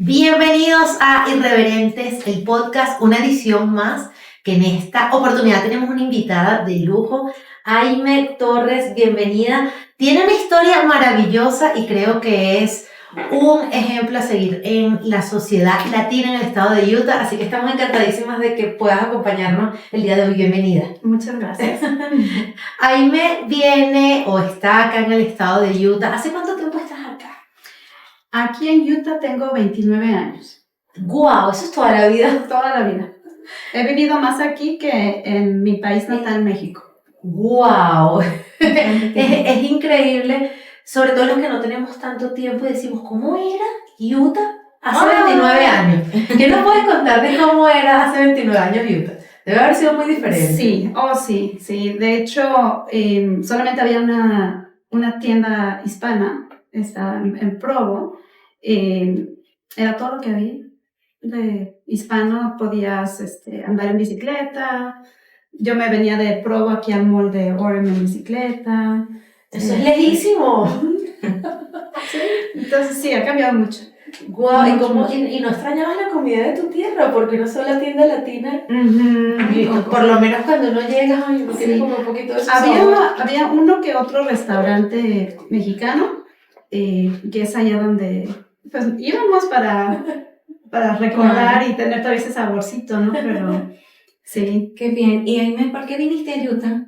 Bienvenidos a Irreverentes, el podcast, una edición más, que en esta oportunidad tenemos una invitada de lujo, Aime Torres, bienvenida. Tiene una historia maravillosa y creo que es un ejemplo a seguir en la sociedad latina en el estado de Utah, así que estamos encantadísimas de que puedas acompañarnos el día de hoy. Bienvenida. Muchas gracias. Aime viene o está acá en el estado de Utah. ¿Hace cuánto tiempo estás acá? Aquí en Utah tengo 29 años. ¡Guau! Eso es toda la vida. Toda la vida. He vivido más aquí que en mi país natal, México. ¡Wow! Es increíble, sobre todo los que no tenemos tanto tiempo y decimos, ¿cómo era Utah hace 29 años? ¿Qué nos puedes contar de cómo era hace 29 años Utah? Debe haber sido muy diferente. Sí. De hecho, solamente había una tienda hispana, estaba en Provo. Era todo lo que había. De hispano podías andar en bicicleta. Yo me venía de Provo aquí al mall de Orem en bicicleta. Eso es lejísimo. Sí, entonces sí, ha cambiado mucho. Guau, ¿y no extrañabas la comida de tu tierra? Porque no solo la tienda latina. Por lo menos cuando uno llega, uno tiene como un poquito de había uno que otro restaurante mexicano, que es allá donde pues íbamos para recordar y tener todavía ese saborcito, ¿no? Pero sí. Qué bien. ¿Y Aime, por qué viniste a Utah?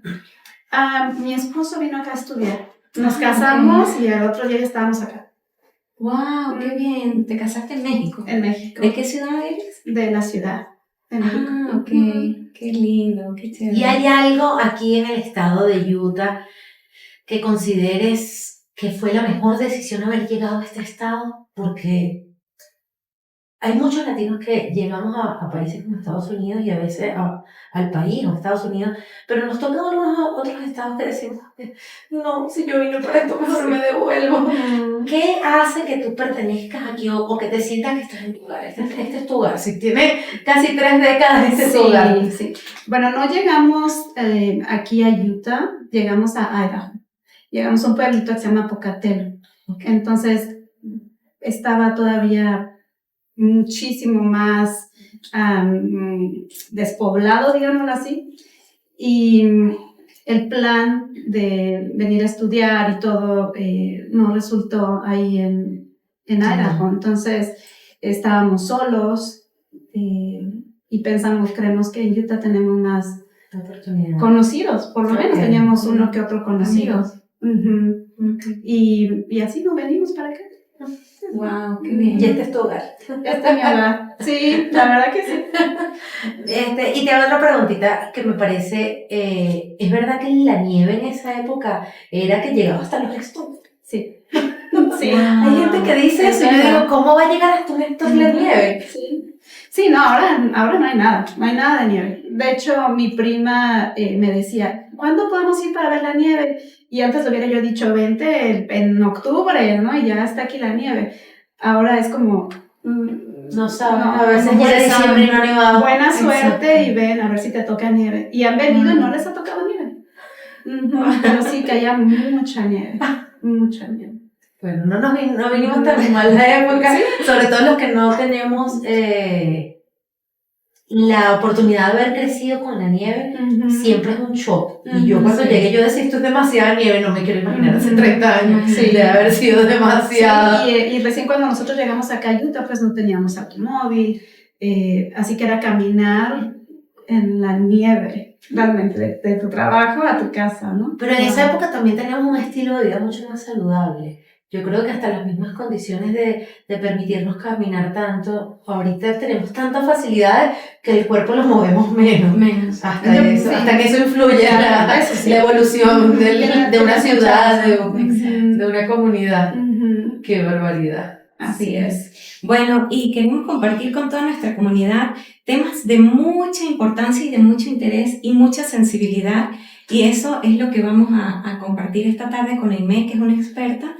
Mi esposo vino acá a estudiar. Nos casamos y al otro día ya estábamos acá. ¡Wow! ¡Qué bien! ¿Te casaste en México? En México. ¿De qué ciudad eres? De la ciudad. De México. Ok. Qué lindo, qué chévere. ¿Y hay algo aquí en el estado de Utah que consideres que fue la mejor decisión haber llegado a este estado? Porque hay muchos latinos que llegamos a países como Estados Unidos y a veces al país o Estados Unidos, pero nos tocan algunos otros estados que decimos, no, si yo vine para esto, mejor me devuelvo. ¿Qué hace que tú pertenezcas aquí o que te sientas que estás en tu hogar? Este es tu hogar. Si tienes casi 3 décadas, este es tu hogar. Sí. Bueno, no llegamos aquí a Utah, llegamos a Idaho. Llegamos a un pueblito que se llama Pocatello. Okay. Entonces, estaba todavía muchísimo más despoblado, digámoslo así. Y el plan de venir a estudiar y todo no resultó ahí en Idaho. Entonces, estábamos solos y creemos que en Utah tenemos más conocidos, por lo menos teníamos uno que otro conocidos. Y así nos venimos para acá. ¡Wow! ¡Qué bien! Y este es tu hogar. Este es mi hogar. Sí, la verdad que sí. Y te hago otra preguntita que me parece, ¿es verdad que la nieve en esa época era que llegaba hasta los Stones? Sí. Sí. Hay gente que dice eso y yo digo, ¿cómo va a llegar hasta un Stones la nieve? Sí, no, ahora no hay nada de nieve. De hecho, mi prima me decía, ¿cuándo podemos ir para ver la nieve? Y antes lo hubiera yo dicho, vente en octubre, ¿no? Y ya está aquí la nieve. Ahora es como... no saben, a veces ya diciembre no nevaba. Buena suerte y ven a ver si te toca nieve. Y han venido y no les ha tocado nieve. Pero sí que haya mucha nieve. Bueno, no vinimos tan mal la época, ¿sí? Sobre todo los que no tenemos la oportunidad de haber crecido con la nieve, siempre es un shock. Y yo cuando llegué yo decía, esto es demasiada nieve, no me quiero imaginar hace 30 años, debe haber sido demasiado. Sí, y recién cuando nosotros llegamos acá a Utah, pues no teníamos automóvil, así que era caminar en la nieve, realmente, de tu trabajo a tu casa, ¿no? Pero en esa época también teníamos un estilo de vida mucho más saludable. Yo creo que hasta las mismas condiciones de permitirnos caminar tanto, ahorita tenemos tantas facilidades que el cuerpo lo movemos menos. Hasta que eso influye la evolución de una ciudad, de una comunidad. ¡Qué barbaridad! Así es. Bueno, y queremos compartir con toda nuestra comunidad temas de mucha importancia y de mucho interés y mucha sensibilidad, y eso es lo que vamos a compartir esta tarde con Aime, que es una experta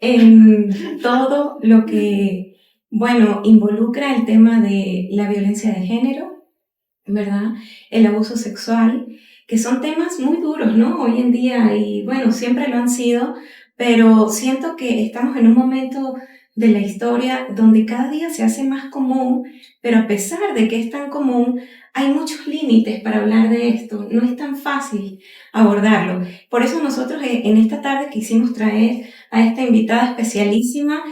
en todo lo que, involucra el tema de la violencia de género, ¿verdad? El abuso sexual, que son temas muy duros, ¿no? Hoy en día, y siempre lo han sido, pero siento que estamos en un momento de la historia donde cada día se hace más común, pero a pesar de que es tan común, hay muchos límites para hablar de esto, no es tan fácil abordarlo. Por eso nosotros en esta tarde quisimos traer a esta invitada especialísima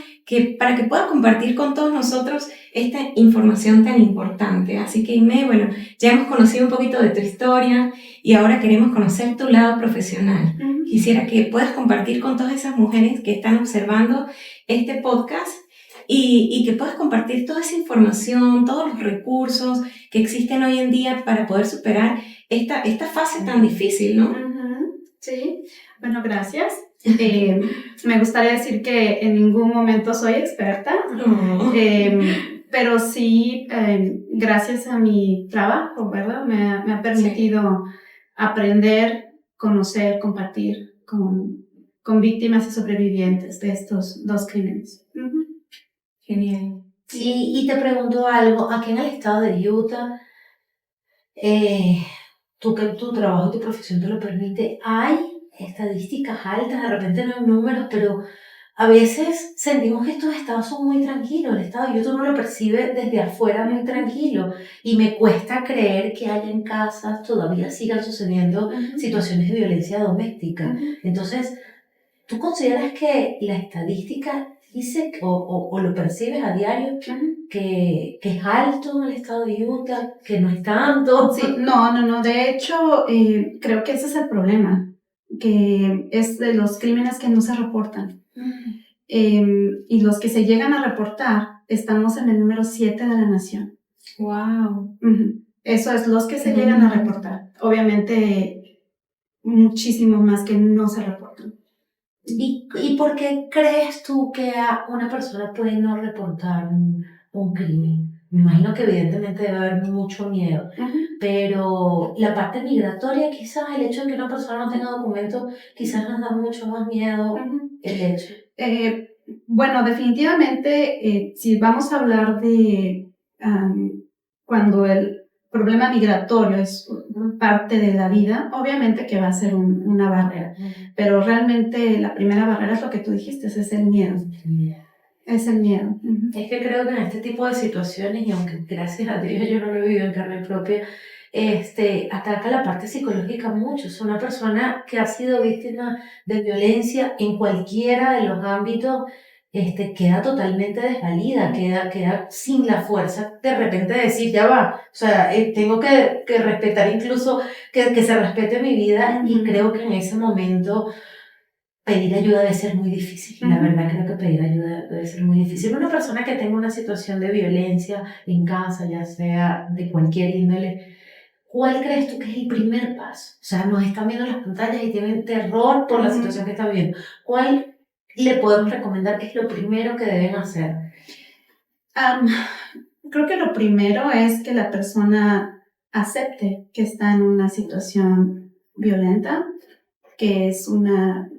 para que pueda compartir con todos nosotros esta información tan importante. Así que Aimee, bueno, ya hemos conocido un poquito de tu historia y ahora queremos conocer tu lado profesional. Quisiera que puedas compartir con todas esas mujeres que están observando este podcast y que puedas compartir toda esa información, todos los recursos que existen hoy en día para poder superar esta fase tan difícil, ¿no? Sí, bueno, gracias. Me gustaría decir que en ningún momento soy experta, pero sí, gracias a mi trabajo, ¿verdad? Me ha permitido aprender, conocer, compartir con víctimas y sobrevivientes de estos dos crímenes. Genial. Y te pregunto algo, aquí en el estado de Utah, tú que tu trabajo y tu profesión te lo permite, ¿hay estadísticas altas? De repente no hay números, pero a veces sentimos que estos estados son muy tranquilos. El estado de Utah uno lo percibe desde afuera muy tranquilo y me cuesta creer que haya en casas todavía sigan sucediendo situaciones de violencia doméstica. Entonces, ¿tú consideras que la estadística dice o lo percibes a diario que es alto en el estado de Utah, que no es tanto? Sí, no. De hecho, creo que ese es el problema, que es de los crímenes que no se reportan. Y los que se llegan a reportar, estamos en el número 7 de la nación. ¡Wow! Eso es los que se llegan a reportar. Obviamente, muchísimo más que no se reportan. ¿Y por qué crees tú que una persona puede no reportar un crimen? Me imagino que evidentemente debe haber mucho miedo, pero la parte migratoria quizás, el hecho de que una persona no tenga documentos, quizás nos da mucho más miedo el hecho. Bueno, definitivamente, si vamos a hablar de cuando el problema migratorio es parte de la vida, obviamente que va a ser una barrera, pero realmente la primera barrera es lo que tú dijiste, es el miedo. Es el miedo. Es que creo que en este tipo de situaciones, y aunque gracias a Dios yo no lo he vivido en carne propia, ataca la parte psicológica mucho. Es una persona que ha sido víctima de violencia en cualquiera de los ámbitos, queda totalmente desvalida, queda sin la fuerza de repente de decir, ya va, o sea, tengo que respetar incluso, que se respete mi vida, y creo que en ese momento pedir ayuda debe ser muy difícil. La verdad creo que pedir ayuda debe ser muy difícil. Una persona que tenga una situación de violencia en casa, ya sea de cualquier índole, ¿cuál crees tú que es el primer paso? O sea, nos están viendo las pantallas y tienen terror por la situación que están viviendo. ¿Cuál le podemos recomendar que es lo primero que deben hacer? Creo que lo primero es que la persona acepte que está en una situación violenta, que es una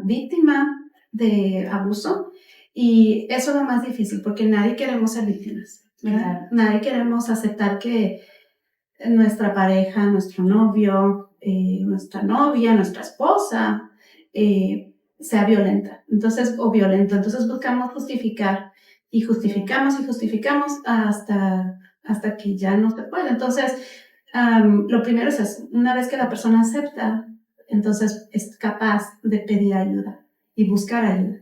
víctima de abuso, y eso es lo más difícil porque nadie queremos ser víctimas, ¿verdad? Claro. Nadie queremos aceptar que nuestra pareja, nuestro novio, nuestra novia, nuestra esposa sea violenta, o violento. Entonces buscamos justificar y justificamos hasta que ya no se puede. Entonces, lo primero es eso. Una vez que la persona acepta, entonces es capaz de pedir ayuda y buscar ayuda.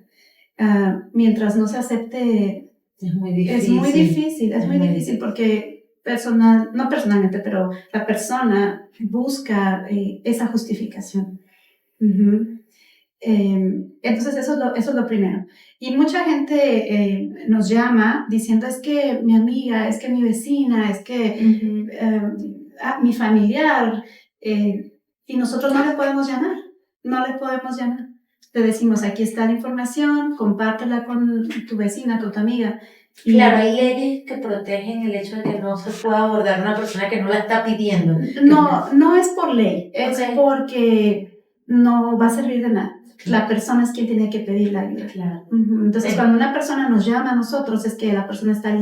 Mientras no se acepte, es muy difícil. Es muy difícil porque no personalmente, pero la persona busca esa justificación. Entonces eso es lo primero. Y mucha gente nos llama diciendo, es que mi amiga, es que mi vecina, es que mi familiar, y nosotros no le podemos llamar. Te decimos, aquí está la información, compártela con tu vecina, con tu amiga. Claro, hay leyes que protegen el hecho de que no se pueda abordar a una persona que no la está pidiendo. No es por ley, es porque no va a servir de nada. La persona es quien tiene que pedir la ayuda. Claro. Entonces, cuando una persona nos llama a nosotros, es que la persona está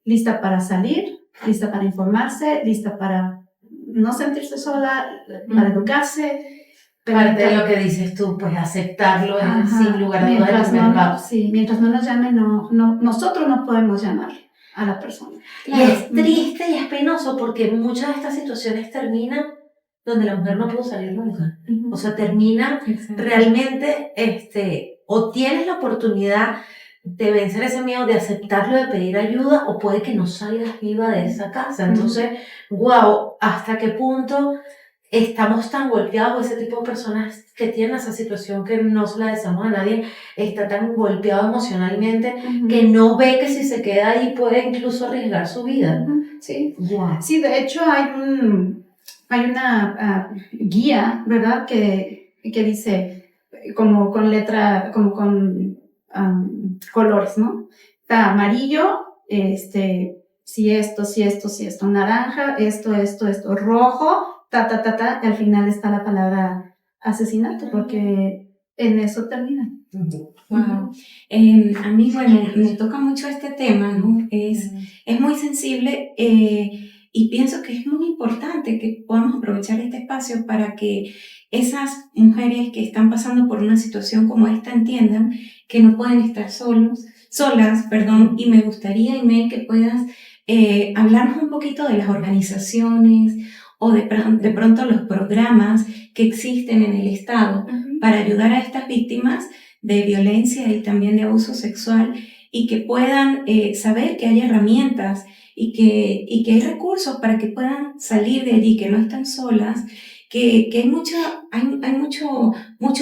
lista para salir, lista para informarse, lista para no sentirse sola, para educarse. Parte de lo que dices tú, pues aceptarlo es Ajá, sin lugar a dudas el mientras primer no, paso. sí, mientras no nos llamen, nosotros no podemos llamarle a la persona. Y es triste y es penoso porque muchas de estas situaciones terminan donde la mujer no pudo salir nunca. O sea, terminan realmente, o tienes la oportunidad de vencer ese miedo, de aceptarlo, de pedir ayuda, o puede que no salgas viva de esa casa. Entonces, wow, ¿hasta qué punto estamos tan golpeados, o ese tipo de personas que tienen esa situación que no se la deseamos a nadie, está tan golpeado emocionalmente que no ve que si se queda ahí puede incluso arriesgar su vida? Sí. Wow. Sí, de hecho hay una guía, ¿verdad? Que dice como con letra, como con colores, ¿no? Está amarillo, si esto, naranja, esto, rojo, y al final está la palabra asesinato, porque en eso termina. Wow. A mí, bueno, me toca mucho este tema, ¿no? Es muy sensible y pienso que es muy importante que podamos aprovechar este espacio para que esas mujeres que están pasando por una situación como esta entiendan que no pueden estar solas, y me gustaría, Aimee, que puedas hablarnos un poquito de las organizaciones o de pronto los programas que existen en el Estado para ayudar a estas víctimas de violencia y también de abuso sexual, y que puedan saber que hay herramientas y que hay recursos para que puedan salir de allí, que no están solas, que hay mucho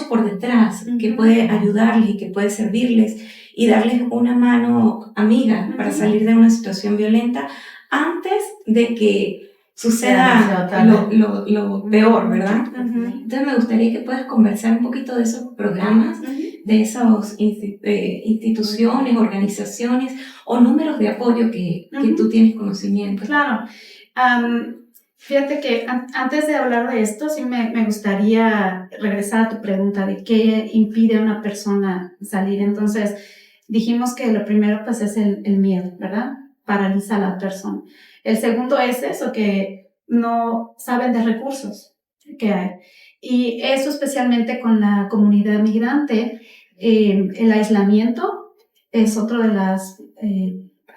por detrás que puede ayudarles y que puede servirles y darles una mano amiga para salir de una situación violenta antes de que suceda lo peor, ¿verdad? Entonces me gustaría que puedas conversar un poquito de esos programas, de esas instituciones, organizaciones o números de apoyo que tú tienes conocimiento. Claro. Fíjate que antes de hablar de esto, sí me gustaría regresar a tu pregunta de qué impide a una persona salir. Entonces, dijimos que lo primero pues es el miedo, ¿verdad? Paraliza a la persona. El segundo es eso, que no saben de recursos que hay. Y eso especialmente con la comunidad migrante, el aislamiento es otra de las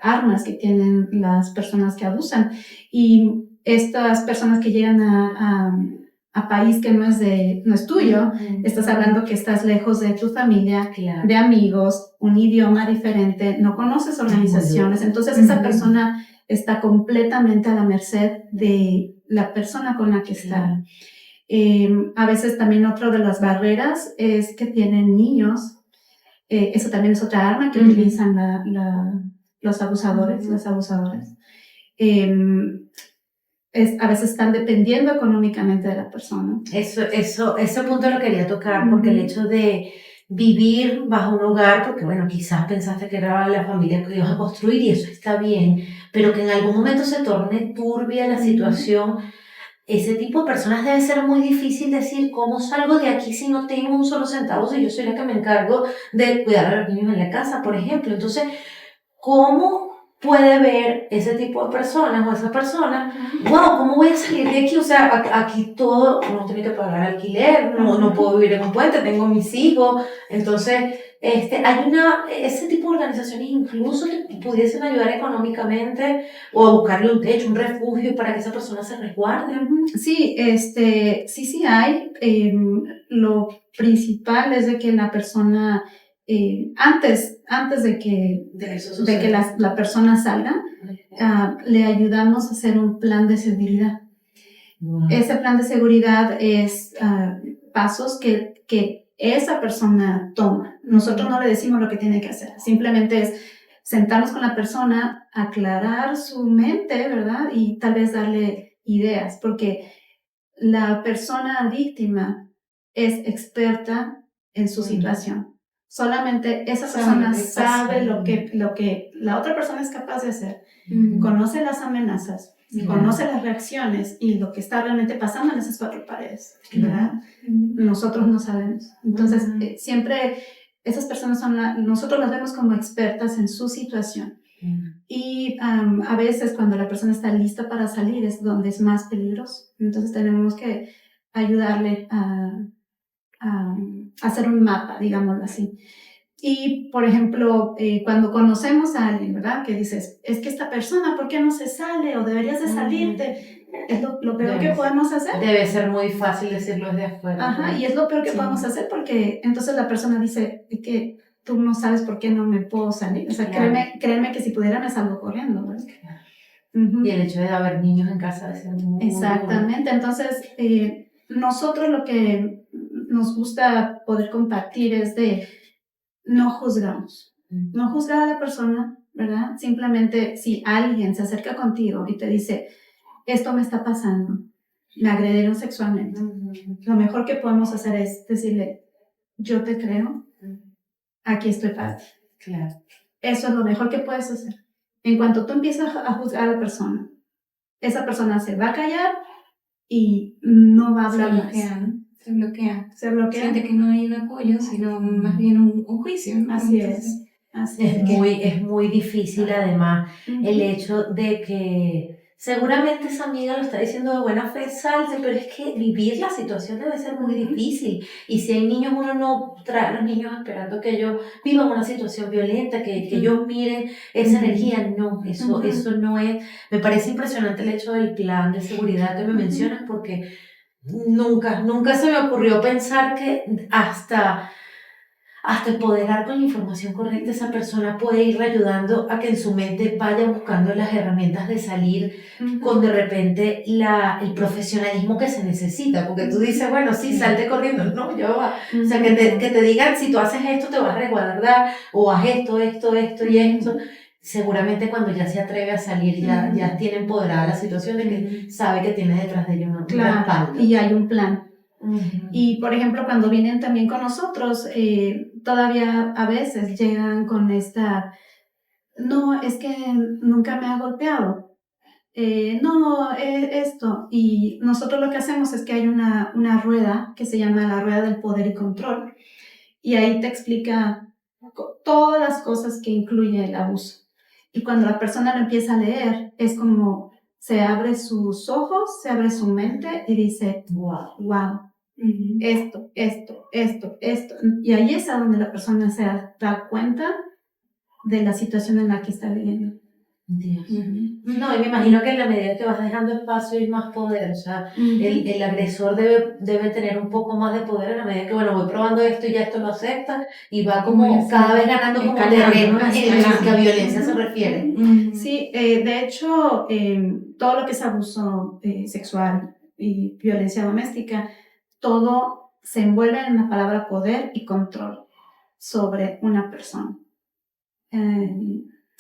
armas que tienen las personas que abusan. Y estas personas que llegan a país que no es tuyo, estás hablando que estás lejos de tu familia, de amigos, un idioma diferente, no conoces organizaciones, entonces esa persona está completamente a la merced de la persona con la que está. A veces también otra de las barreras es que tienen niños. Eso también es otra arma que utilizan los abusadores, las abusadoras. A veces están dependiendo económicamente de la persona. Ese punto lo quería tocar porque el hecho de vivir bajo un hogar, porque bueno, quizás pensaste que era la familia que ibas a construir y eso está bien, pero que en algún momento se torne turbia la situación, ese tipo de personas debe ser muy difícil decir cómo salgo de aquí si no tengo un solo centavo, si yo soy la que me encargo de cuidar a los niños en la casa, por ejemplo. Entonces, ¿cómo puede ver ese tipo de personas o esa persona, wow, ¿cómo voy a salir de aquí? O sea, aquí todo, no tiene que pagar alquiler, no puedo vivir en un puente, tengo mis hijos. Entonces, hay ese tipo de organizaciones incluso que pudiesen ayudar económicamente o a buscarle un techo, un refugio para que esa persona se resguarde. Sí, sí hay. Lo principal es de que la persona, antes de que la persona salga, le ayudamos a hacer un plan de seguridad. Wow. Ese plan de seguridad es pasos que esa persona toma. Nosotros no le decimos lo que tiene que hacer, simplemente es sentarnos con la persona, aclarar su mente, ¿verdad? Y tal vez darle ideas, porque la persona víctima es experta en su situación. Solamente esa persona sabe lo que la otra persona es capaz de hacer. Conoce las amenazas, conoce las reacciones y lo que está realmente pasando en esas cuatro paredes, ¿verdad? Nosotros no sabemos. Entonces, siempre esas personas nosotros las vemos como expertas en su situación. Y a veces cuando la persona está lista para salir es donde es más peligroso. Entonces tenemos que ayudarle a hacer un mapa, digámoslo así. Y, por ejemplo, cuando conocemos a alguien, ¿verdad? Que dices, es que esta persona, ¿por qué no se sale? O deberías de salirte. Es lo peor que podemos hacer. Debe ser muy fácil decirlo desde afuera. Ajá, y es lo peor que podemos hacer porque entonces la persona dice, es que tú no sabes por qué no me puedo salir. O sea, créeme que si pudiera me salgo corriendo, ¿verdad? Y el hecho de haber niños en casa debe ser muy exactamente, duro. Entonces nosotros lo que nos gusta poder compartir es de no juzgamos, no juzgar a la persona, ¿verdad? Simplemente si alguien se acerca contigo y te dice, esto me está pasando, me agredieron sexualmente, lo mejor que podemos hacer es decirle, yo te creo, aquí estoy para ti. Claro. Eso es lo mejor que puedes hacer. En cuanto tú empiezas a juzgar a la persona, esa persona se va a callar y no va a hablar más. Se bloquea. Se bloquea. Siente que no hay un apoyo, sino más bien un juicio, ¿no? Así Entonces, es muy difícil además el hecho de que seguramente esa amiga lo está diciendo de buena fe, salte, pero es que vivir la situación debe ser muy difícil. Y si hay niños, uno no trae a los niños esperando que ellos vivan una situación violenta, que ellos miren esa energía. No, eso no es. Me parece impresionante el hecho del plan de seguridad que me mencionas, porque nunca se me ocurrió pensar que hasta empoderar con la información correcta, esa persona puede ir ayudando a que en su mente vaya buscando las herramientas de salir con de repente el profesionalismo que se necesita, porque tú dices, bueno, sí, salte corriendo, no, ya va. O sea, que te digan, si tú haces esto te vas a resguardar, o haz esto y esto. Seguramente cuando ya se atreve a salir, ya tiene empoderada la situación de que sabe que tiene detrás de ellos un respaldo. Y hay un plan. Y, por ejemplo, cuando vienen también con nosotros, todavía a veces llegan con esta, no, es que nunca me ha golpeado, esto. Y nosotros lo que hacemos es que hay una rueda que se llama la rueda del poder y control. Y ahí te explica todas las cosas que incluye el abuso. Y cuando la persona lo empieza a leer, es como se abre sus ojos, se abre su mente y dice, wow. Esto. Y ahí es a donde la persona se da cuenta de la situación en la que está viviendo. Dios. No, y me imagino que en la medida que vas dejando espacio y más poder, o sea, el agresor debe tener un poco más de poder en la medida que, bueno, voy probando esto y ya esto lo acepta y va como cada vez ganando como terreno en lo que a violencia se refiere. Sí, de hecho, todo lo que es abuso sexual y violencia doméstica, todo se envuelve en la palabra poder y control sobre una persona.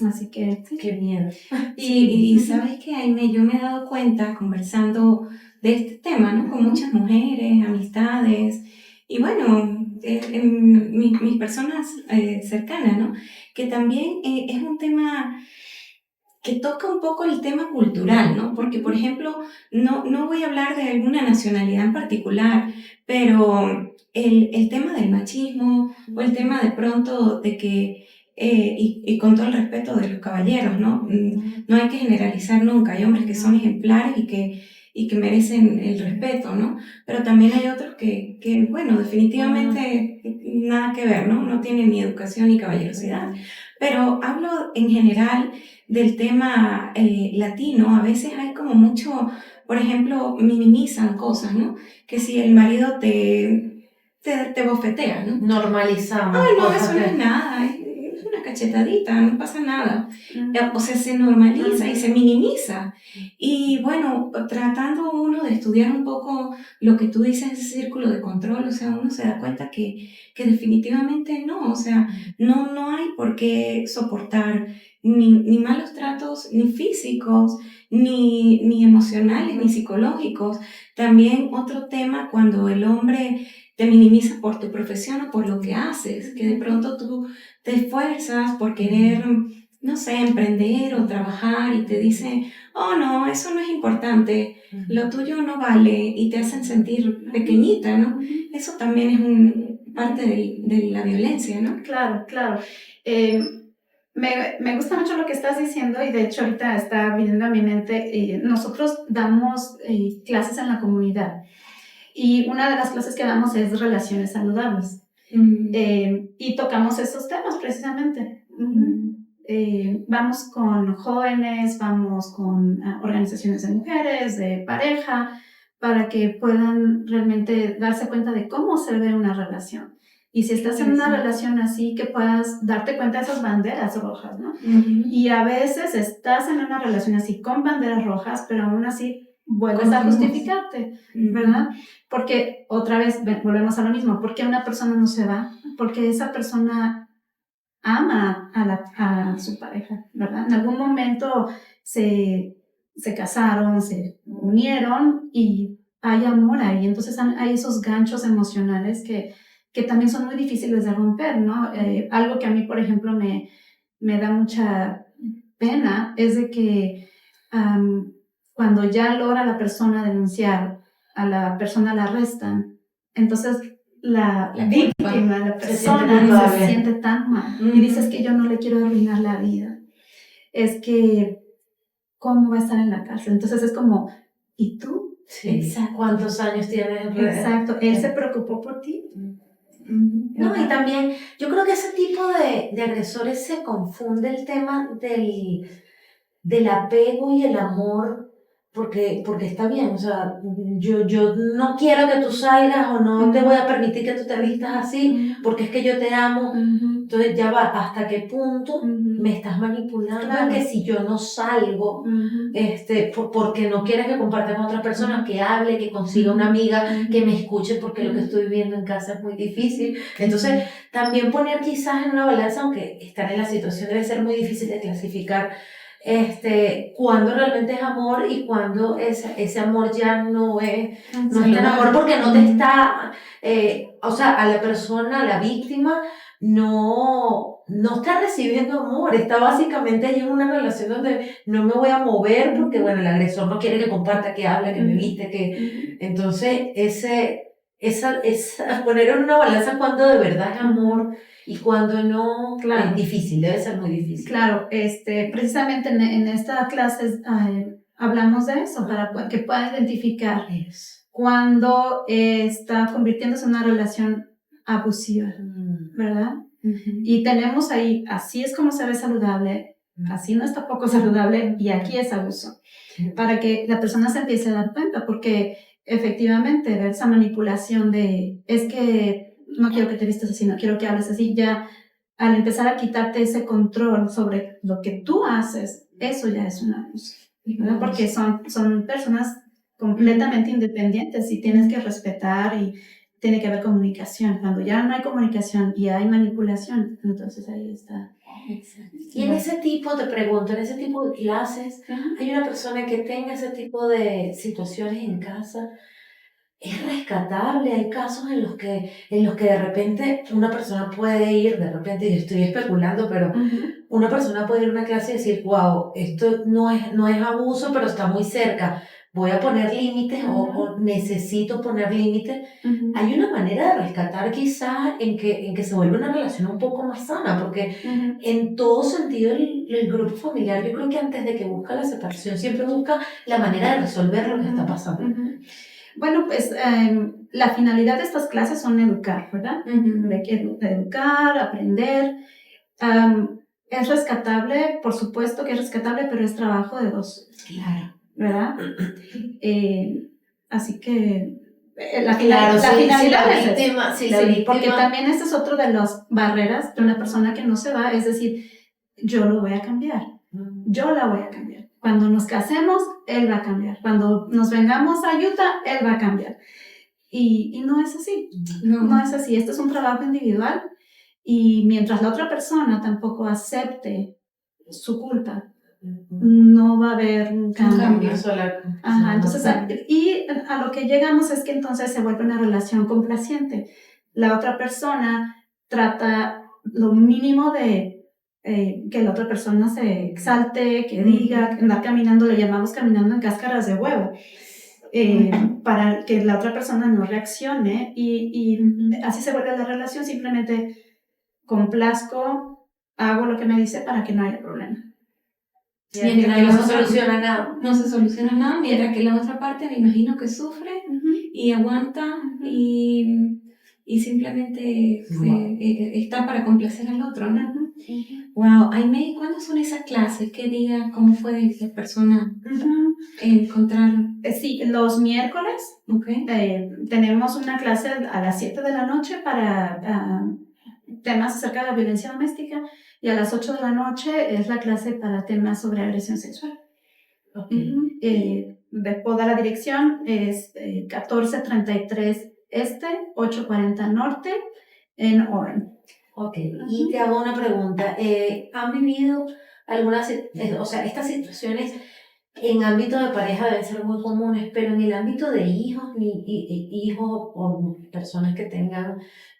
Así que... Qué miedo. Y sabes que, Aime, yo me he dado cuenta conversando de este tema, ¿no? Con muchas mujeres, amistades, y bueno, mis personas cercanas, ¿no? Que también es un tema que toca un poco el tema cultural, ¿no? Porque, por ejemplo, no voy a hablar de alguna nacionalidad en particular, pero el tema del machismo o el tema de pronto de que, y con todo el respeto de los caballeros, ¿no? No hay que generalizar nunca, hay hombres que son ejemplares y que merecen el respeto, ¿no? Pero también hay otros que bueno, definitivamente nada que ver, ¿no? No tienen ni educación ni caballerosidad. Pero hablo en general del tema latino. A veces hay como mucho, por ejemplo, minimizan cosas, ¿no? Que si el marido te bofetea, ¿no? Normalizamos. Ay, no, eso no es nada, es una cachetadita, no pasa nada. O sea, se normaliza y se minimiza. Y bueno, tratando uno de estudiar un poco lo que tú dices, ese círculo de control, o sea, uno se da cuenta que definitivamente no, o sea, no hay por qué soportar ni malos tratos, ni físicos, ni emocionales, ni psicológicos. También otro tema cuando el hombre te minimiza por tu profesión o por lo que haces, que de pronto tú te esfuerzas por querer, no sé, emprender o trabajar y te dice, oh no, eso no es importante, lo tuyo no vale y te hacen sentir pequeñita, ¿no? Eso también es parte de la violencia, ¿no? Claro. Me gusta mucho lo que estás diciendo y de hecho ahorita está viniendo a mi mente, nosotros damos clases en la comunidad Y una de las clases que damos es relaciones saludables. Y tocamos esos temas precisamente. Vamos con jóvenes, vamos con organizaciones de mujeres, de pareja, para que puedan realmente darse cuenta de cómo se ve una relación. Y si estás en una relación así, que puedas darte cuenta de esas banderas rojas, ¿no? Y a veces estás en una relación así con banderas rojas, pero aún así vuelves a justificarte, ¿verdad? Porque otra vez volvemos a lo mismo. ¿Por qué una persona no se va? Porque esa persona ama a su pareja, ¿verdad? En algún momento se casaron, se unieron y hay amor ahí. Entonces hay esos ganchos emocionales que también son muy difíciles de romper, ¿no? Algo que a mí, por ejemplo, me da mucha pena es de que cuando ya logra la persona denunciar, a la persona la arrestan, entonces la víctima, la persona se siente tan mal y dices que yo no le quiero arruinar la vida. Es que, ¿cómo va a estar en la cárcel? Entonces es como, ¿y tú? Sí. ¿Cuántos años tienes? Exacto, él se preocupó por ti. No, y también yo creo que ese tipo de agresores se confunde el tema del apego y el amor, porque está bien, o sea, yo no quiero que tú salgas o no te voy a permitir que tú te vistas así, porque es que yo te amo. Entonces ya va, ¿hasta qué punto me estás manipulando? Claro. Que si yo no salgo, porque no quieres que comparta con otras personas, que hable, que consiga una amiga, que me escuche, porque lo que estoy viviendo en casa es muy difícil. Entonces, también poner quizás en una balanza, aunque estar en la situación debe ser muy difícil de clasificar, cuando realmente es amor y cuando ese amor ya no es tan amor, porque no te está, o sea, a la persona, a la víctima, no está recibiendo amor, está básicamente allí en una relación donde no me voy a mover porque, bueno, el agresor no quiere que comparta, que hable, que me viste, que... Entonces, poner en una balanza cuando de verdad es amor y cuando no, claro. Es difícil, debe ser muy difícil. Claro, precisamente en esta clase hablamos de eso, para que pueda identificar cuando está convirtiéndose en una relación abusiva, ¿verdad? Y tenemos ahí, así es como se ve saludable, así no está poco saludable y aquí es abuso, para que la persona se empiece a dar cuenta, porque efectivamente ver esa manipulación de, es que no quiero que te vistas así, no quiero que hables así, ya al empezar a quitarte ese control sobre lo que tú haces, eso ya es un abuso, ¿verdad? Porque son personas completamente independientes y tienes que respetar y tiene que haber comunicación. Cuando ya no hay comunicación y hay manipulación, entonces ahí está. Y en ese tipo, te pregunto, en ese tipo de clases, ¿hay una persona que tenga ese tipo de situaciones en casa? ¿Es rescatable? Hay casos en los que de repente una persona puede ir, de repente, yo estoy especulando, pero una persona puede ir a una clase y decir, wow, esto no es abuso, pero está muy cerca. Voy a poner límites o necesito poner límites. Hay una manera de rescatar quizás en que se vuelva una relación un poco más sana, porque en todo sentido el grupo familiar, yo creo que antes de que busca la separación, siempre busca la manera de resolver lo que está pasando. Bueno, pues la finalidad de estas clases son educar, ¿verdad? Educar, aprender. Es rescatable, por supuesto que es rescatable, pero es trabajo de dos. Claro. ¿Verdad? Así que la finalidad es víctima, porque también este es otro de las barreras de una persona que no se va, es decir, yo lo voy a cambiar, yo la voy a cambiar. Cuando nos casemos, él va a cambiar. Cuando nos vengamos a Utah, él va a cambiar. Y no es así, no es así. Este es un trabajo individual y mientras la otra persona tampoco acepte su culpa, no va a haber un cambio. Entonces, y a lo que llegamos es que entonces se vuelve una relación complaciente. La otra persona trata lo mínimo de que la otra persona se exalte, que diga, andar caminando, le llamamos caminando en cáscaras de huevo, para que la otra persona no reaccione y así se vuelve la relación, simplemente complazco, hago lo que me dice para que no haya problema. Mientras que no la se otra soluciona nada. no se soluciona nada, mientras que la otra parte me imagino que sufre y aguanta y simplemente Wow. está para complacer al otro, ¿no? Wow, Aimee, ¿cuándo son esas clases? ¿Qué día? ¿Cómo fue esa persona encontrar? Sí, los miércoles Okay. tenemos una clase a las 7 de la noche para temas acerca de la violencia doméstica y a las 8 de la noche es la clase para temas sobre agresión sexual. Después de la dirección es 1433 Este, 840 Norte en Orange. Ok, y te hago una pregunta. ¿Han vivido algunas, o sea, estas situaciones en ámbito de pareja deben ser muy comunes, pero en el ámbito de hijos, hijos o personas que tengan,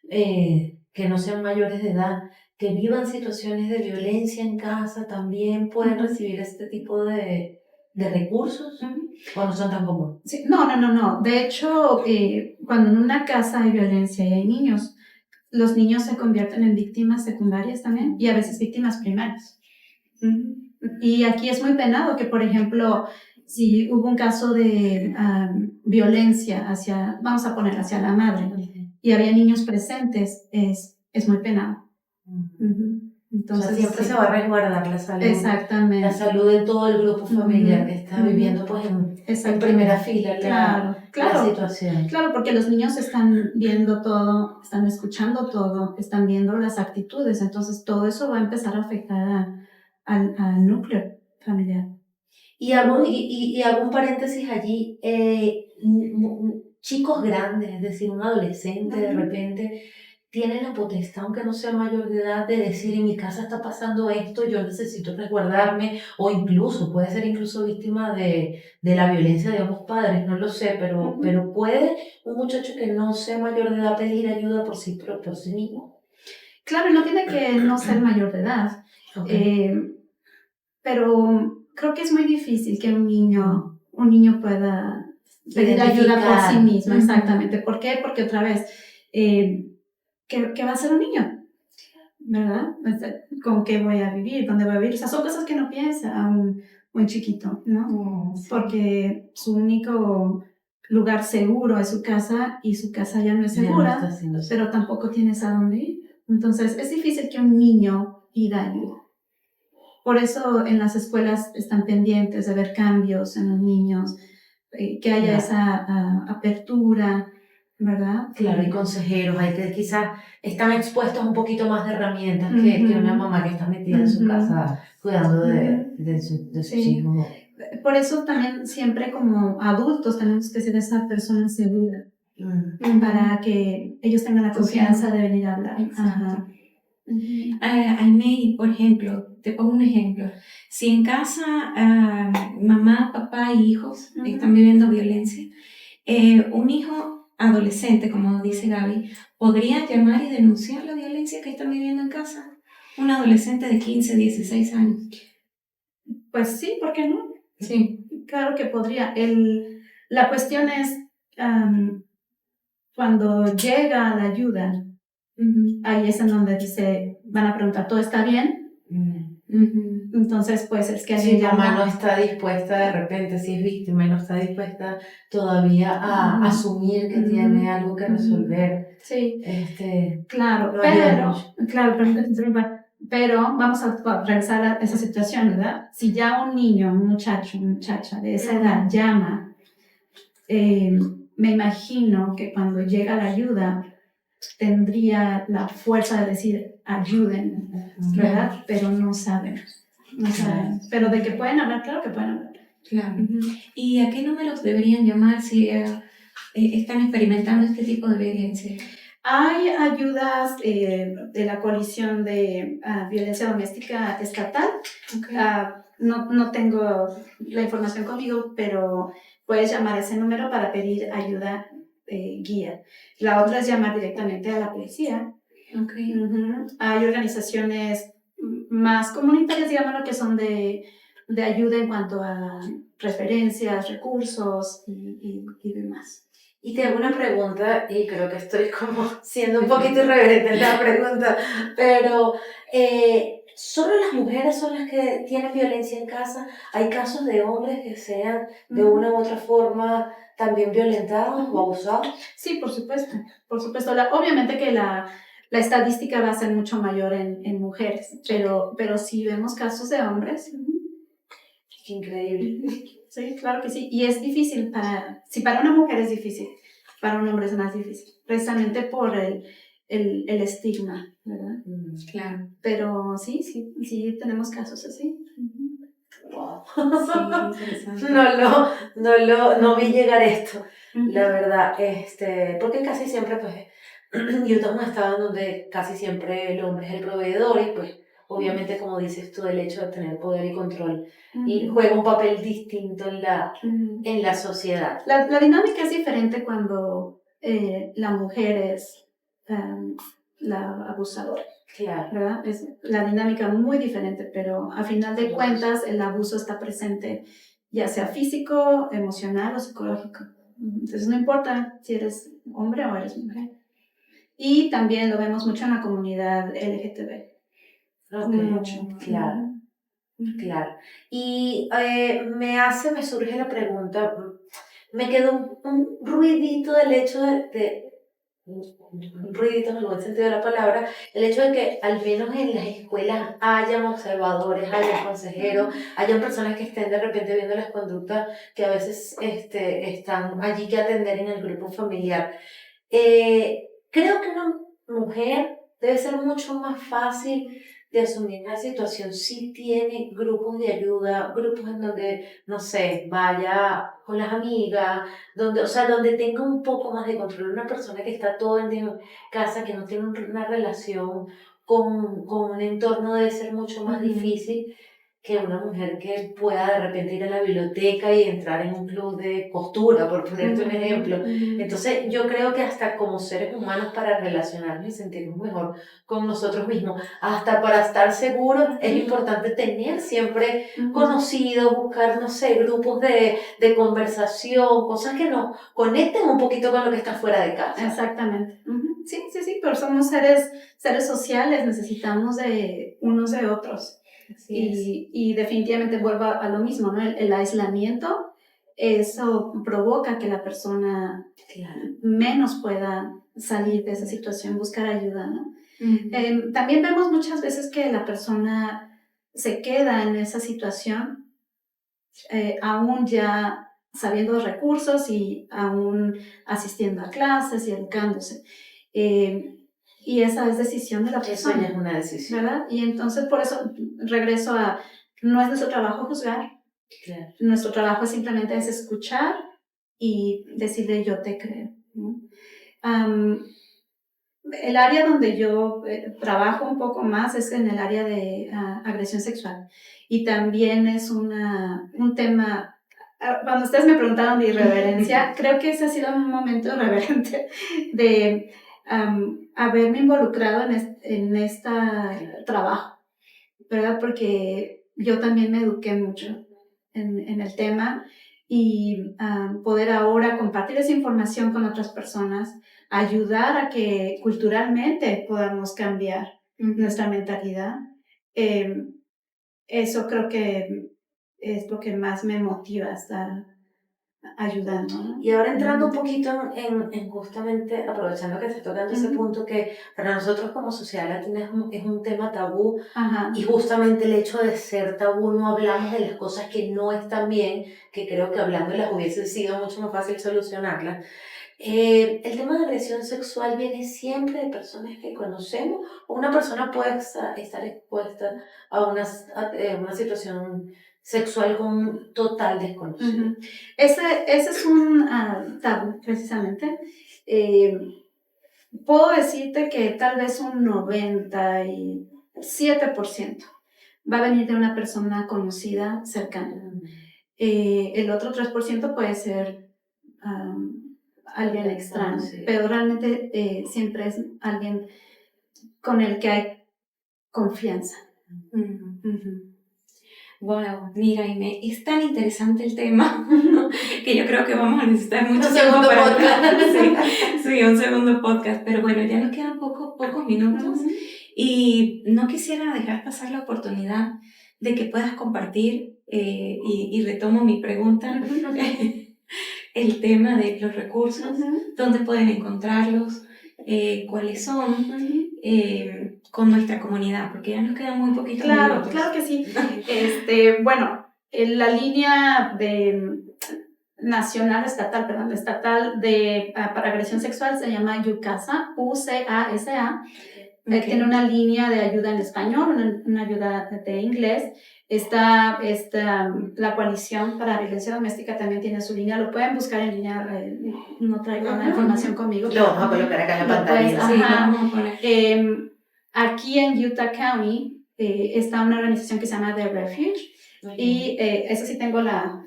que no sean mayores de edad, que vivan situaciones de violencia en casa, también pueden recibir este tipo de recursos o no son tan comunes? Sí, no. De hecho, cuando en una casa hay violencia y hay niños, los niños se convierten en víctimas secundarias también y a veces víctimas primarias. Y aquí es muy penado que, por ejemplo, si hubo un caso de violencia hacia, vamos a poner, hacia la madre y había niños presentes, es muy penado. Entonces, o sea, siempre se va a resguardar la salud. Exactamente. La salud de todo el grupo familiar que está viviendo pues en primera fila la situación. Claro, porque los niños están viendo todo, están escuchando todo, están viendo las actitudes, entonces todo eso va a empezar a afectar al núcleo familiar. Y algún paréntesis allí, chicos grandes, es decir, un adolescente de repente tiene la potestad, aunque no sea mayor de edad, de decir en mi casa está pasando esto, yo necesito resguardarme, o incluso puede ser incluso víctima de la violencia de ambos padres, no lo sé, pero puede un muchacho que no sea mayor de edad pedir ayuda por sí mismo. Claro, no tiene que no ser mayor de edad, pero creo que es muy difícil que un niño pueda pedir ayuda por sí mismo, exactamente. ¿Por qué? Porque otra vez, ¿qué va a hacer un niño? ¿Verdad? ¿Con qué voy a vivir? ¿Dónde voy a vivir? O sea, son cosas que no piensa un chiquito, ¿no? Sí. Porque su único lugar seguro es su casa y su casa ya no es segura, pero tampoco tienes a dónde ir. Entonces, es difícil que un niño pida ayuda. Por eso en las escuelas están pendientes de ver cambios en los niños, que haya esa apertura, ¿verdad? Claro, y consejeros, hay que quizás están expuestos a un poquito más de herramientas que una mamá que está metida en su casa cuidando de sus hijos. Por eso también siempre como adultos tenemos que ser esa persona segura para que ellos tengan la confianza de venir a hablar. Exacto. Aimee, por ejemplo, te pongo un ejemplo. Si en casa mamá, papá y hijos están viviendo violencia, un hijo adolescente, como dice Gaby, podría llamar y denunciar la violencia que están viviendo en casa. Un adolescente de 15, 16 años. Pues sí, ¿por qué no? Sí. Claro que podría. La cuestión es cuando llega la ayuda, ahí es en donde van a preguntar, ¿todo está bien? Entonces, pues es que si mamá no está dispuesta de repente, si es víctima y no está dispuesta todavía a asumir que tiene algo que resolver. Sí, claro, no pero vamos a regresar a esa situación, ¿verdad? Si ya un niño, un muchacho, una muchacha de esa edad llama, me imagino que cuando llega la ayuda tendría la fuerza de decir ayuden, ¿verdad? Pero no sabemos. Pero de que pueden hablar, claro que pueden hablar. Claro. ¿Y a qué números deberían llamar si están experimentando este tipo de violencia? Hay ayudas de la coalición de violencia doméstica estatal. No tengo la información conmigo, pero puedes llamar a ese número para pedir ayuda guía. La otra es llamar directamente a la policía. Hay organizaciones más comunitarias, digamos, que son de ayuda en cuanto a referencias, recursos y demás. Y te hago una pregunta, y creo que estoy como siendo un poquito irreverente en la pregunta, pero ¿Solo las mujeres son las que tienen violencia en casa? ¿Hay casos de hombres que sean de una u otra forma también violentados o abusados? Sí, por supuesto, por supuesto. Obviamente que la estadística va a ser mucho mayor en mujeres, pero sí vemos casos de hombres. Qué increíble. Sí, claro que sí. Y es difícil si para una mujer es difícil, para un hombre es más difícil, precisamente por el estigma, ¿verdad? Claro. Pero sí tenemos casos así. Wow. Sí, interesante. No vi llegar esto, la verdad, porque casi siempre, pues, Utah es un estado donde casi siempre el hombre es el proveedor y, pues, obviamente, como dices tú, el hecho de tener poder y control y juega un papel distinto en la sociedad. La dinámica es diferente cuando la mujer es la abusadora. Claro. ¿Verdad? Es la dinámica muy diferente, pero a final de cuentas el abuso está presente, ya sea físico, emocional o psicológico. Entonces no importa si eres hombre o eres mujer. Y también lo vemos mucho en la comunidad LGTB. Okay. Mucho. Claro. Claro. Y me surge la pregunta, me quedó un ruidito del hecho un ruidito en el buen sentido de la palabra, el hecho de que al menos en las escuelas hayan observadores, hayan consejeros, hayan personas que estén de repente viendo las conductas que a veces están allí que atender en el grupo familiar. Creo que una mujer debe ser mucho más fácil de asumir la situación si tiene grupos de ayuda, grupos en donde, no sé, vaya con las amigas, donde tenga un poco más de control. Una persona que está todo el día en casa, que no tiene una relación con un entorno, debe ser mucho más difícil que una mujer que pueda de repente ir a la biblioteca y entrar en un club de costura, por ponerte un ejemplo. Entonces, yo creo que hasta como seres humanos para relacionarnos y sentirnos mejor con nosotros mismos, hasta para estar seguros, es importante tener siempre conocidos, buscar, no sé, grupos de conversación, cosas que nos conecten un poquito con lo que está fuera de casa. Exactamente. Sí, pero somos seres sociales, necesitamos de unos de otros. Y definitivamente vuelvo a lo mismo, ¿no? El aislamiento, eso provoca que la persona menos pueda salir de esa situación, buscar ayuda, ¿no? También vemos muchas veces que la persona se queda en esa situación, aún ya sabiendo los recursos y aún asistiendo a clases y educándose. Y esa es decisión de la persona. Eso ya es una decisión. ¿Verdad? Y entonces por eso regreso a, no es nuestro trabajo juzgar. Claro. Nuestro trabajo simplemente es escuchar y decirle yo te creo, ¿no? El área donde yo trabajo un poco más es en el área de agresión sexual. Y también es un tema, cuando ustedes me preguntaron de irreverencia, creo que ese ha sido un momento irreverente de haberme involucrado en este trabajo, ¿verdad? Porque yo también me eduqué mucho en el tema y poder ahora compartir esa información con otras personas, ayudar a que culturalmente podamos cambiar nuestra mentalidad. Eso creo que es lo que más me motiva a estar ayudando, ¿no? Y ahora entrando un poquito en justamente, aprovechando que se está tocando ese punto que para nosotros como sociedad latina es un tema tabú. Ajá. Y justamente el hecho de ser tabú no hablamos de las cosas que no están bien, que creo que hablándolas hubiese sido mucho más fácil solucionarlas. El tema de agresión sexual viene siempre de personas que conocemos o una persona puede estar expuesta a una situación sexual con un total desconocido. Ese es un tabú, precisamente. Puedo decirte que tal vez un 97% va a venir de una persona conocida, cercana. El otro 3% puede ser alguien extraño, pero realmente siempre es alguien con el que hay confianza. Wow, mira, Aimee, es tan interesante el tema que yo creo que vamos a necesitar mucho tiempo segundo para podcast. Sí, un segundo podcast, pero bueno, ya nos quedan pocos minutos Y no quisiera dejar pasar la oportunidad de que puedas compartir, y retomo mi pregunta, el tema de los recursos, dónde pueden encontrarlos, cuáles son, con nuestra comunidad, porque ya nos quedan muy poquitos minutos. Claro que sí. Bueno, en la línea de estatal para agresión sexual se llama UCASA, UCASA. Okay. Tiene una línea de ayuda en español, una ayuda de inglés. La coalición para violencia doméstica también tiene su línea, lo pueden buscar en línea, no traigo la información conmigo. Lo vamos a colocar acá en la pantalla. Sí, lo vamos a poner. Aquí en Utah County está una organización que se llama The Refuge, y eso sí tengo la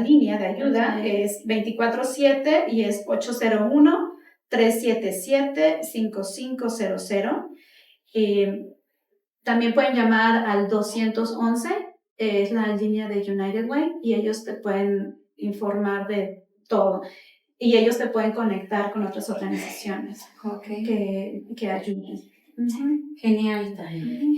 línea de ayuda, es 24/7 y es 801-377-5500. También pueden llamar al 211, es la línea de United Way, y ellos te pueden informar de todo. Y ellos te pueden conectar con otras organizaciones que ayuden. Genial.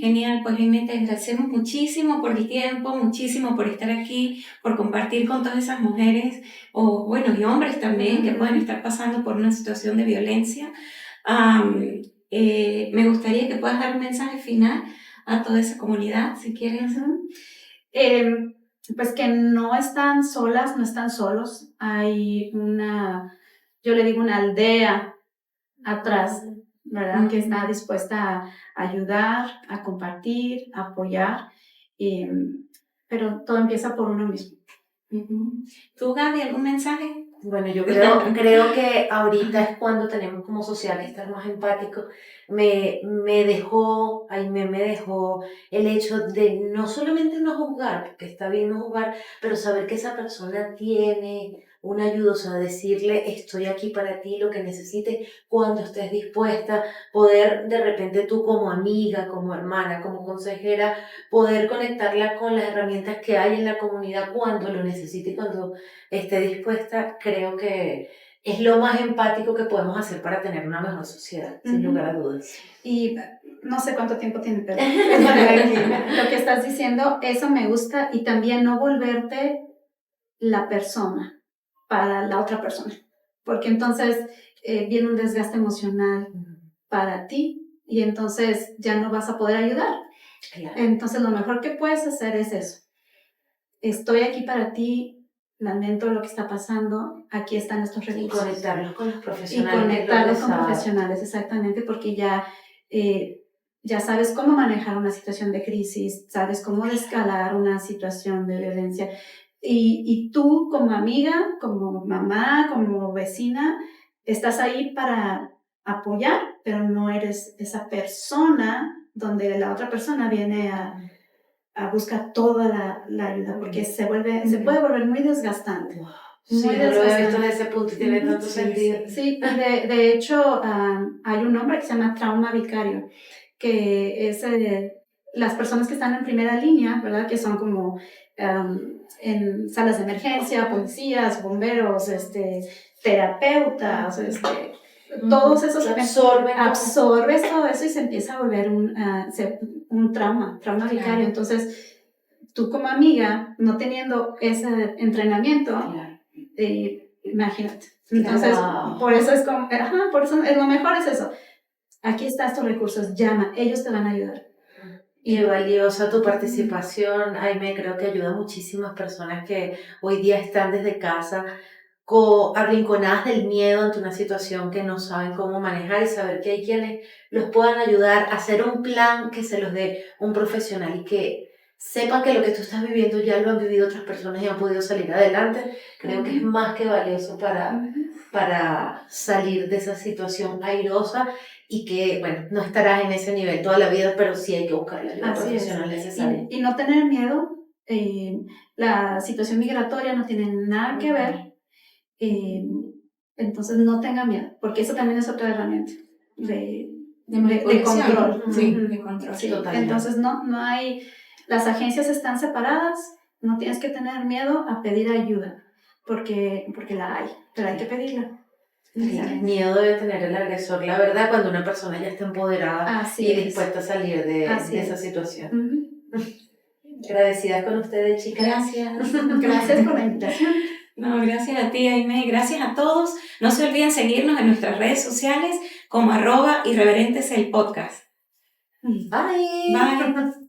Genial, pues Aimee, te agradecemos muchísimo por el tiempo, muchísimo por estar aquí, por compartir con todas esas mujeres, y hombres también, que pueden estar pasando por una situación de violencia. Me gustaría que puedas dar un mensaje final a toda esa comunidad, si quieres. Pues que no están solas, no están solos. Hay yo le digo una aldea atrás, ¿verdad? Que está dispuesta a ayudar, a compartir, a apoyar, pero todo empieza por uno mismo. ¿Tú, Gaby, algún mensaje? Bueno, yo creo que ahorita es cuando tenemos como sociedad que estar más empáticos. Aimee me dejó el hecho de no solamente no juzgar, porque está bien no juzgar, pero saber que esa persona tiene una ayuda, o sea, decirle estoy aquí para ti, lo que necesites, cuando estés dispuesta, poder de repente tú como amiga, como hermana, como consejera, poder conectarla con las herramientas que hay en la comunidad cuando lo necesite y cuando esté dispuesta. Creo que es lo más empático que podemos hacer para tener una mejor sociedad, sin lugar a dudas. Y no sé cuánto tiempo tiene, pero lo que estás diciendo, eso me gusta, y también no volverte la persona para la otra persona, porque entonces viene un desgaste emocional para ti y entonces ya no vas a poder ayudar. Claro. Entonces lo mejor que puedes hacer es eso. Estoy aquí para ti, lamento lo que está pasando, aquí están estos recursos. Y conectarlos con los profesionales. Exactamente, porque ya sabes cómo manejar una situación de crisis, sabes cómo escalar una situación de violencia. Y tú como amiga, como mamá, como vecina, estás ahí para apoyar, pero no eres esa persona donde la otra persona viene a buscar toda la ayuda, porque se puede volver muy desgastante. Wow. Sí, no lo he visto desde ese punto y tiene tanto sentido. Sí, de hecho hay un nombre que se llama trauma vicario, que es las personas que están en primera línea, ¿verdad? Que son como en salas de emergencia, policías, bomberos, terapeutas, todos esos absorbes todo eso y se empieza a volver un trauma vicario. Entonces, tú como amiga, no teniendo ese entrenamiento, imagínate. Entonces, por eso es lo mejor es eso. Aquí están estos recursos, llama, ellos te van a ayudar. Y valiosa tu participación, Aimee, creo que ayuda a muchísimas personas que hoy día están desde casa arrinconadas del miedo ante una situación que no saben cómo manejar, y saber que hay quienes los puedan ayudar a hacer un plan que se los dé un profesional y que sepan que lo que tú estás viviendo ya lo han vivido otras personas y han podido salir adelante. Creo que es más que valioso para salir de esa situación airosa, y que, bueno, no estarás en ese nivel toda la vida, pero sí hay que buscar la ayuda profesional necesaria. Y no tener miedo. La situación migratoria no tiene nada que ver. Entonces no tenga miedo, porque eso también es otra herramienta de control. Sí, de control. Sí, entonces no hay, las agencias están separadas, no tienes que tener miedo a pedir ayuda, porque la hay, pero hay que pedirla. Y qué miedo debe tener el agresor, la verdad, cuando una persona ya está empoderada Así y es. dispuesta a salir de Así esa es. situación. Agradecidas con ustedes, chicas. Gracias. Gracias por la invitación. No, gracias a ti, Aimee. Gracias a todos. No se olviden seguirnos en nuestras redes sociales como @irreverentes el podcast. Bye. Bye.